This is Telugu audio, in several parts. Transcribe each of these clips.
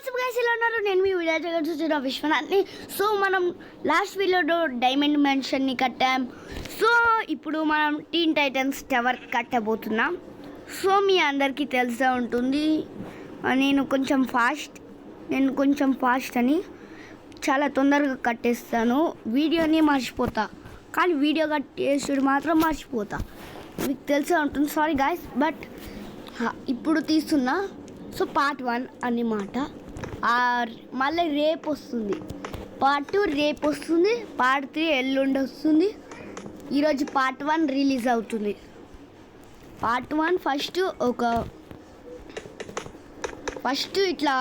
వాట్సాప్ గైస్ ఎలా ఉన్నారు? నేను మీ వీడియో చూసిన విశ్వనాథ్ని. సో మనం లాస్ట్ వీడియోలో డైమండ్ మెన్షన్ని కట్టాం. సో ఇప్పుడు మనం టీన్ టైటన్స్ టవర్ కట్టబోతున్నాం. సో మీ అందరికీ తెలిసే ఉంటుంది, నేను కొంచెం ఫాస్ట్ అని చాలా తొందరగా కట్టేస్తాను. వీడియోని మర్చిపోతా, కానీ వీడియో కట్టేసుడు మాత్రం మర్చిపోతా. మీకు తెలిసే ఉంటుంది, సారీ గాయస్. బట్ ఇప్పుడు తీస్తున్నా. సో పార్ట్ 1 అన్నమాట. మళ్ళీ రేపు వస్తుంది పార్ట్ 2, రేపు వస్తుంది పార్ట్ 3, ఎల్లుండి వస్తుంది. ఈరోజు పార్ట్ 1 రిలీజ్ అవుతుంది. పార్ట్ 1 ఫస్ట్ ఇట్లా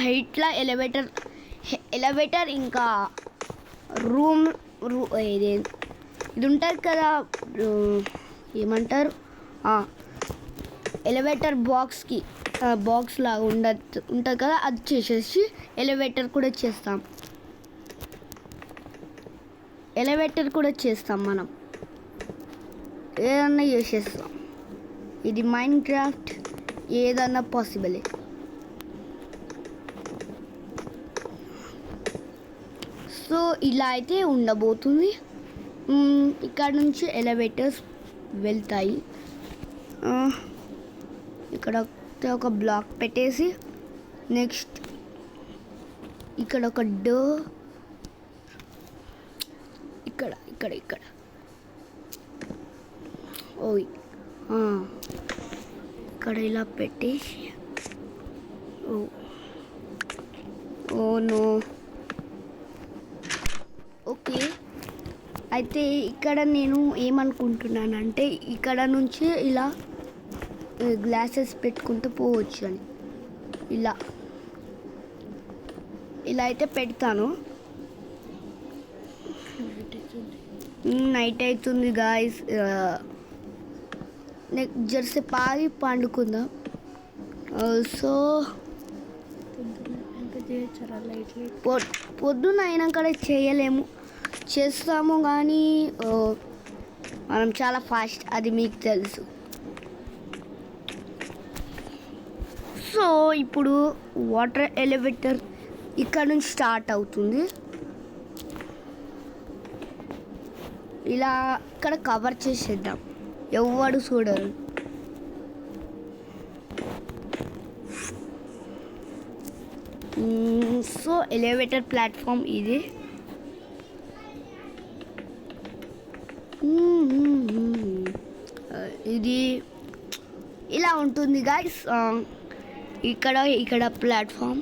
హైట్లో ఎలివేటర్ ఇంకా రూమ్ ఇది ఉంటుంది కదా, ఏమంటారు, ఎలివేటర్ బాక్స్ లాగా ఉంటుంది కదా, అది చేసేసి ఎలివేటర్ కూడా చేస్తాం. మనం ఏదన్నా చేసేస్తాం. ఇది మైండ్ క్రాఫ్ట్, ఏదన్నా పాసిబుల్. సో ఇలా అయితే ఉండబోతుంది. ఇక్కడ నుంచి ఎలివేటర్స్ వెళ్తాయి. ఇక్కడ ఒక బ్లాక్ పెట్టేసి నెక్స్ట్ ఇక్కడ ఒక డోర్, ఇక్కడ ఇక్కడ ఇలా పెట్టేసి నో. ఓకే, అయితే ఇక్కడ నేను ఏమనుకుంటున్నానంటే ఇక్కడ నుంచి ఇలా గ్లాసెస్ పెట్టుకుంటూ పోవచ్చు అని ఇలా అయితే పెడతాను. నైట్ అవుతుంది గాయస్. నెక్స్ట్ జర్సీ పాగి పండుకుందాం. సో పొద్దున్న అయినాక చేయలేము, చేస్తాము కానీ మనం చాలా ఫాస్ట్, అది మీకు తెలుసు. సో ఇప్పుడు వాటర్ ఎలివేటర్ ఇక్కడ నుంచి స్టార్ట్ అవుతుంది. ఇలా ఇక్కడ కవర్ చేసేద్దాం, ఎవడు చూడరు. సో ఎలివేటర్ ప్లాట్ఫామ్ ఇది. ఇది ఇలా ఉంటుంది గాయస్. ఇక్కడ ప్లాట్ఫామ్.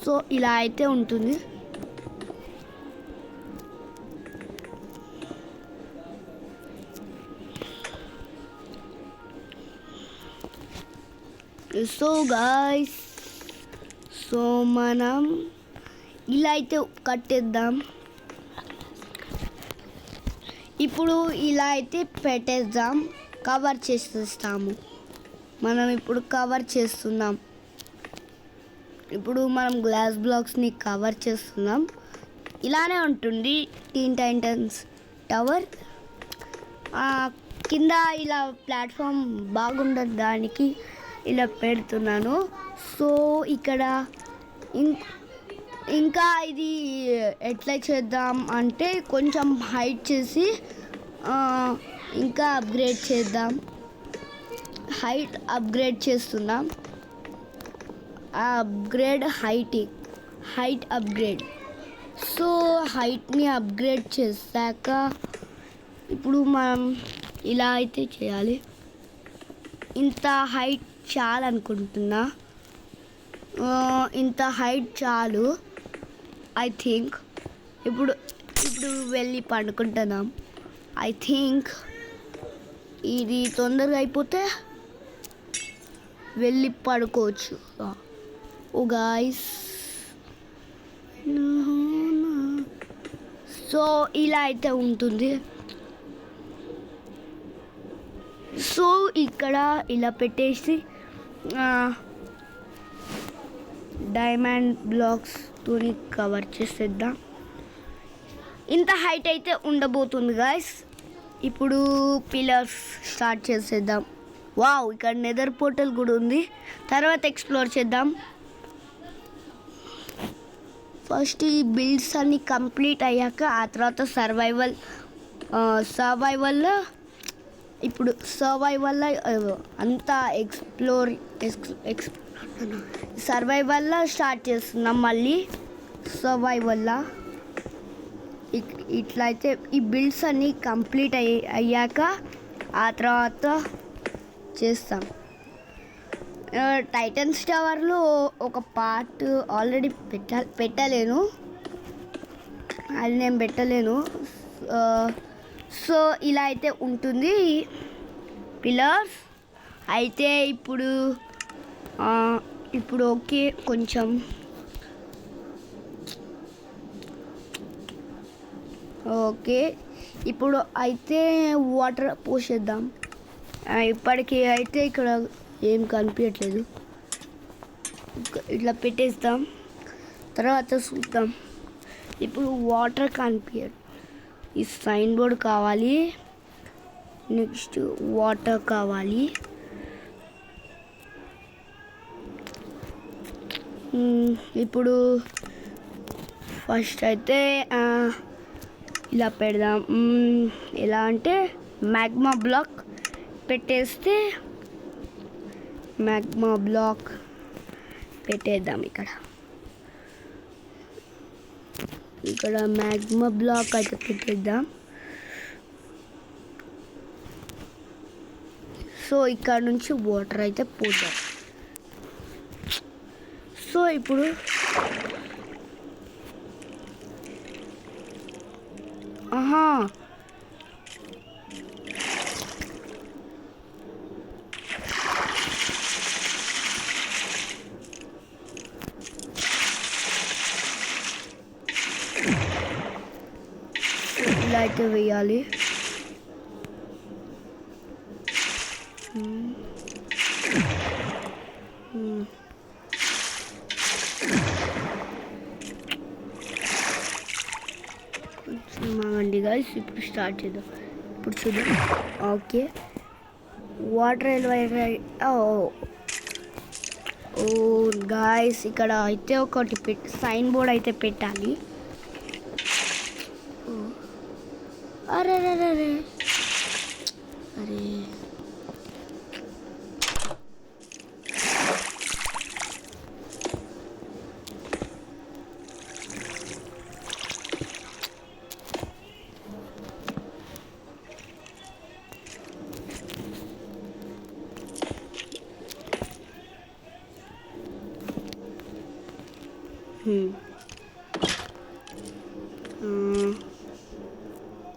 సో ఇలా అయితే ఉంటుంది. సో గాయస్, సో మనం ఇలా అయితే కట్టేద్దాం. ఇప్పుడు ఇలా అయితే పెట్టేద్దాం, కవర్ చేసేస్తాము. మనం ఇప్పుడు కవర్ చేస్తున్నాం. ఇప్పుడు మనం గ్లాస్ బ్లాక్స్ని కవర్ చేస్తున్నాం. ఇలానే ఉంటుంది టీన్ టైటన్స్ టవర్. కింద ఇలా ప్లాట్ఫామ్ బాగుండదు, దానికి ఇలా పెడుతున్నాను. సో ఇక్కడ ఇంకా ఇది ఎట్లా చేద్దాం అంటే కొంచెం హైట్ చేసి ఇంకా అప్గ్రేడ్ చేద్దాం. హైట్ అప్గ్రేడ్ చేస్తున్నాం. Height upgrade. సో హైట్ని అప్గ్రేడ్ చేశాక ఇప్పుడు మనం ఇలా అయితే చేయాలి. ఇంత హైట్ చాలు అనుకుంటున్నా. ఇంత హైట్ చాలు ఐ థింక్. ఇప్పుడు వెళ్ళి పండుకుంటున్నాం. ఐ థింక్ ఇది తొందరగా అయిపోతే వెళ్ళి పడుకోవచ్చు. ఓ గాయ్స్, సో ఇలా అయితే ఉంటుంది. సో ఇక్కడ ఇలా పెట్టేసి డైమండ్ బ్లాక్స్తో కవర్ చేసేద్దాం. ఇంత హైట్ అయితే ఉండబోతుంది గాయస్. ఇప్పుడు పిల్లర్స్ స్టార్ట్ చేసేద్దాం. వావ్, ఇక్కడ నెదర్ పోర్టల్ కూడా ఉంది. తర్వాత ఎక్స్ప్లోర్ చేద్దాం. ఫస్ట్ ఈ బిల్డ్స్ అన్ని కంప్లీట్ అయ్యాక ఆ తర్వాత సర్వైవల్లో ఇప్పుడు అంతా సర్వైవల్లో స్టార్ట్ చేస్తున్నాం. మళ్ళీ సర్వైవల్లో ఇట్లయితే ఈ బిల్డ్స్ అన్నీ కంప్లీట్ అయ్యాక ఆ తర్వాత చేస్తాం. టైటన్స్ టవర్లో ఒక పార్ట్ ఆల్రెడీ పెట్టలేను, అది నేను పెట్టలేను. సో ఇలా అయితే ఉంటుంది పిల్లర్స్ అయితే. ఇప్పుడు ఓకే, కొంచెం ఓకే. ఇప్పుడు అయితే వాటర్ పోసేద్దాం. ఇప్పటికి అయితే ఇక్కడ ఏం కనిపించట్లేదు, ఇట్లా పెట్టేస్తాం. తర్వాత చూద్దాం. ఇప్పుడు వాటర్ కనిపించదు, ఈ సైన్ బోర్డ్ కావాలి, నెక్స్ట్ వాటర్ కావాలి. ఇప్పుడు ఫస్ట్ అయితే ఇలా పెడదాం. ఎలా అంటే మ్యాగ్మా బ్లాక్ పెట్టేస్తే మ్యాగ్మా బ్లాక్ పెట్టేద్దాం. ఇక్కడ మ్యాగ్మా బ్లాక్ అయితే పెట్టేద్దాం. సో ఇక్కడ నుంచి వాటర్ అయితే పోతాం. సో ఇప్పుడు ఇలా అయితే వేయాలి. గైస్ ఇప్పుడు స్టార్ట్ చేద్దాం. ఇప్పుడు చూద్దాం. ఓకే, వాటర్ ఓ గాయస్, ఇక్కడ అయితే ఒకటి సైన్ బోర్డ్ అయితే పెట్టాలి. అరే అరే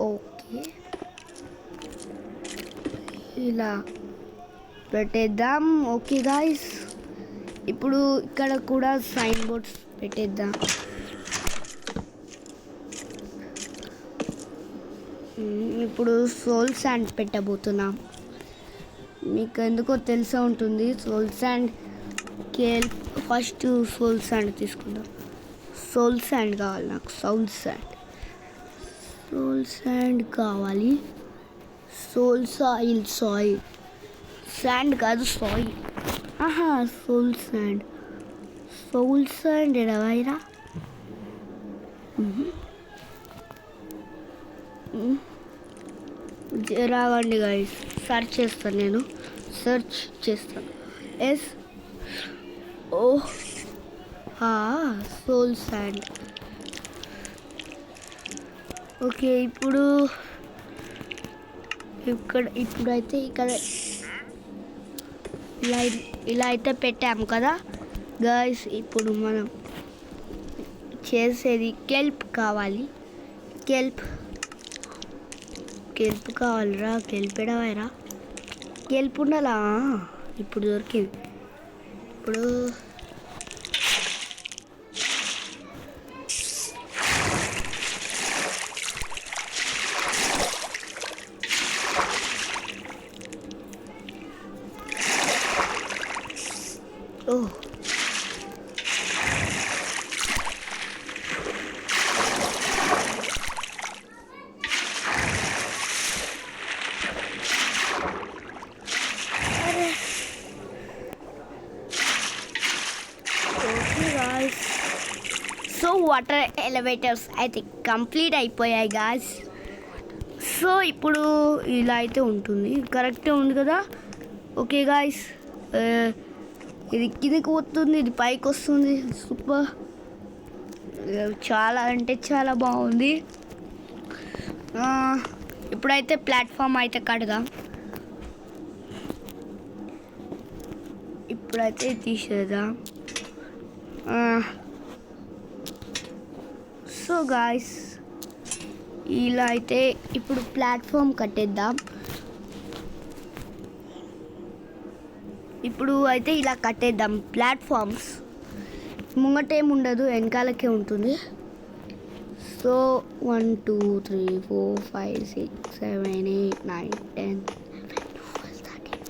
ఓకే, ఇలా పెట్టేద్దాం. ఓకే గాయస్, ఇప్పుడు ఇక్కడ కూడా సైన్ బోర్డ్స్ పెట్టేద్దాం. ఇప్పుడు సోల్ శాండ్ పెట్టబోతున్నాం. మీకు ఎందుకో తెలిసే ఉంటుంది. Soul sand first soul sand తీసుకుందాం. సోల్ శాండ్ కావాలి నాకు. సోల్ శాండ్ కావాలి. సోల్ సాయిల్ శాండ్ కాదు, సాయిల్. సోల్ శాండ్ ఎడవైరా. రావండి గైస్, సెర్చ్ చేస్తాను. Soul sand. ఓకే, ఇప్పుడైతే ఇక్కడ ఇలా అయితే పెట్టాము కదా గైస్. ఇప్పుడు మనం చేసేది కెల్ప్ కావాలి. కెల్ప్ కావాలిరా. కెల్ప్ ఎడవాయిరా. కెల్ప్ ఉండాలా? ఇప్పుడు దొరికింది. ఇప్పుడు వాటర్ ఎలివేటర్స్ అయితే కంప్లీట్ అయిపోయాయి గాయ్స్. సో ఇప్పుడు ఇలా అయితే ఉంటుంది, కరెక్టే ఉంది కదా. ఓకే గాయ్స్, ఇది కిందకి పోతుంది, ఇది పైకి వస్తుంది. సూపర్, చాలా అంటే చాలా బాగుంది. ఇప్పుడైతే ప్లాట్ఫామ్ అయితే కడదాం. ఇప్పుడైతే తీసేద్దాం. సో గాయ్స్, ఇలా అయితే ఇప్పుడు ప్లాట్ఫామ్ కట్టేద్దాం. ఇప్పుడు అయితే ఇలా కట్టేద్దాం ప్లాట్ఫామ్స్. ముంగటేం ఉండదు, వెనకాలకే ఉంటుంది. సో 1 2 3 4 5 6 7 8 9 10 11 12 13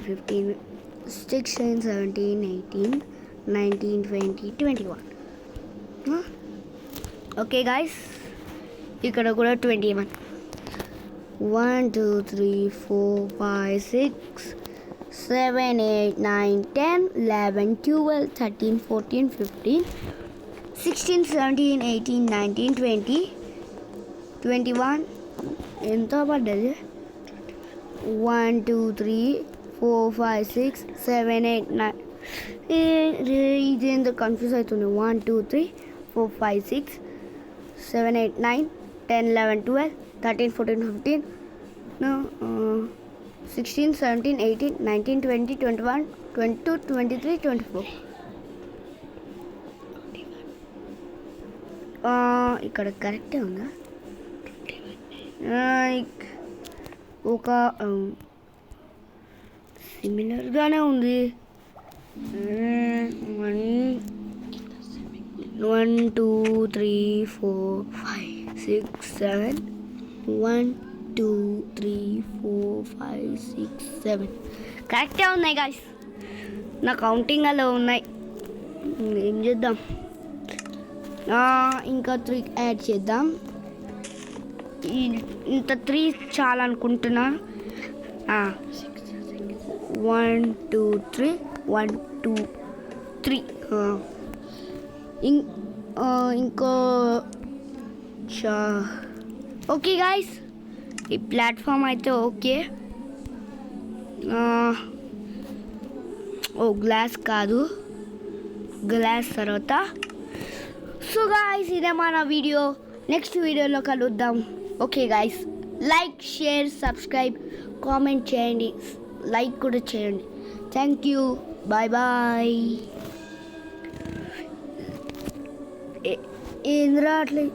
15 16 17 18 19 20 21. ఓకే గాయ్స్, ఇక్కడ కూడా 21. 1 2 3 4 5 6 7 8 9 10 11 12 13 14 15 16 17 18 19 20 21. ఎంత పడ్డది? 1 2 3 4 5 6 7 8 9. ఇది ఎంత కన్ఫ్యూజ్ అవుతుంది. 1 2 3 4 5 6 7 8 9 10 11 12 13 14 15 16 17 18 19 20 21 22 23 24. ఇక్కడ కరెక్టే ఉందా? ఒక సిమిలర్గానే ఉంది. 1 2 3 4 5 6 7 1 2 3 4 5 6 7 కరెక్టే ఉన్నాయి గాయ్స్. నా కౌంటింగ్ అలా ఉన్నాయి. ఏం చేద్దాం, ఇంకా 3 యాడ్ చేద్దాం. ఇంత 3 చాలా అనుకుంటున్నా. 1 2 3 1 2 3. ఇంకో ఓకే గాయ్స్, ఈ ప్లాట్ఫామ్ అయితే ఓకే. గ్లాస్ కాదు, గ్లాస్ తర్వాత. సో గాయ్స్, ఇదే మన వీడియో. నెక్స్ట్ వీడియోలో కలుద్దాం. Okay guys, like share subscribe comment చేయండి, లైక్ కూడా చేయండి. Thank you, bye bye. ఏం రావట్లేదు.